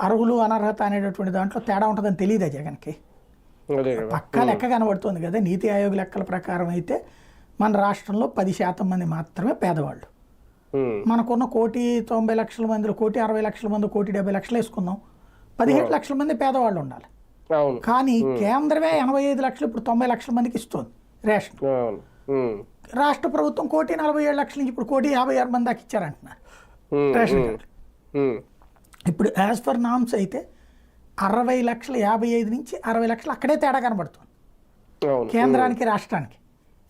అర్హులు అనర్హత అనేటటువంటి దాంట్లో తేడా ఉంటుందని తెలియదా జగన్కి? అదే కదా. పక్కా లెక్క కనబడుతుంది కదా. నీతి ఆయోగ్ లెక్కల ప్రకారం అయితే మన రాష్ట్రంలో 10% మంది మాత్రమే పేదవాళ్ళు. మనకున్న 1,90,00,000 మందిలో 1,60,00,000 మంది 1,70,00,000 వేసుకుందాం, 17 లక్షల మంది పేదవాళ్ళు ఉండాలి. అవును. కానీ కేంద్రమే 85 లక్షలు ఇప్పుడు 90 లక్షల మందికి ఇస్తుంది రేషన్. అవును. రాష్ట్ర ప్రభుత్వం 1,47,00,000 నుంచి ఇప్పుడు 1,56 మంది దాకా ఇచ్చారంటున్నారు రేషన్ కార్డు. ఇప్పుడు యాజ్ పర్ నామ్స్ అయితే 60 లక్షలు 55 నుంచి 60 లక్షలు అక్కడే తేడా కనబడుతుంది అవును. కేంద్రానికి రాష్ట్రానికి.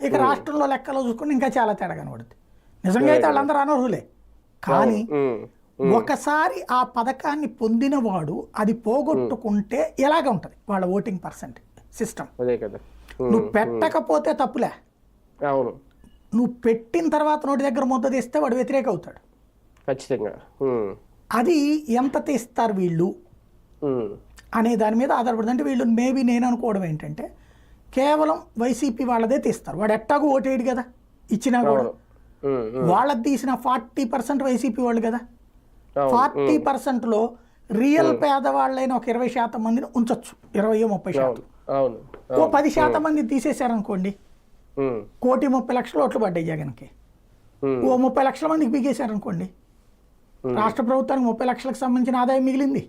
ఇక రాష్ట్రంలో లెక్కలో చూసుకుని ఇంకా చాలా తేడా కనబడుతుంది. నిజంగా అయితే వాళ్ళందరూ అనర్హులే, కానీ ఒకసారి ఆ పథకాన్ని పొందిన వాడు అది పోగొట్టుకుంటే ఎలాగ ఉంటుంది వాళ్ళ ఓటింగ్ పర్సెంటేజ్ సిస్టమ్. అదే కదా. నువ్వు పెట్టకపోతే తప్పులే, అవును, నువ్వు పెట్టిన తర్వాత నోటి దగ్గర ముద్ద తీస్తే వాడు వ్యతిరేక అవుతాడు. ఖచ్చితంగా. అది ఎంత తీస్తారు వీళ్ళు అనే దాని మీద ఆధారపడుతుంది. అంటే వీళ్ళు మేబీ నేను అనుకోవడం ఏంటంటే కేవలం వైసీపీ వాళ్ళదే తీస్తారు. వాడు ఎట్టాಗೂ ఓటేయడు కదా, ఇచ్చినా కూడా వాళ్ళది తీసిన 40% వైసీపీ వాళ్ళు కదా. 40%లో రియల్ పేదవాళ్ళైన ఒక 20% మందిని ఉంచొచ్చు, 20-30%. ఓ 10% మంది తీసేశారనుకోండి, 1,30,00,000 ఓట్లు పడ్డాయి జగన్కి. ఓ 30 లక్షల మందికి బిగేశారనుకోండి, రాష్ట్ర ప్రభుత్వానికి 30 లక్షలకు సంబంధించిన ఆదాయం మిగిలింది.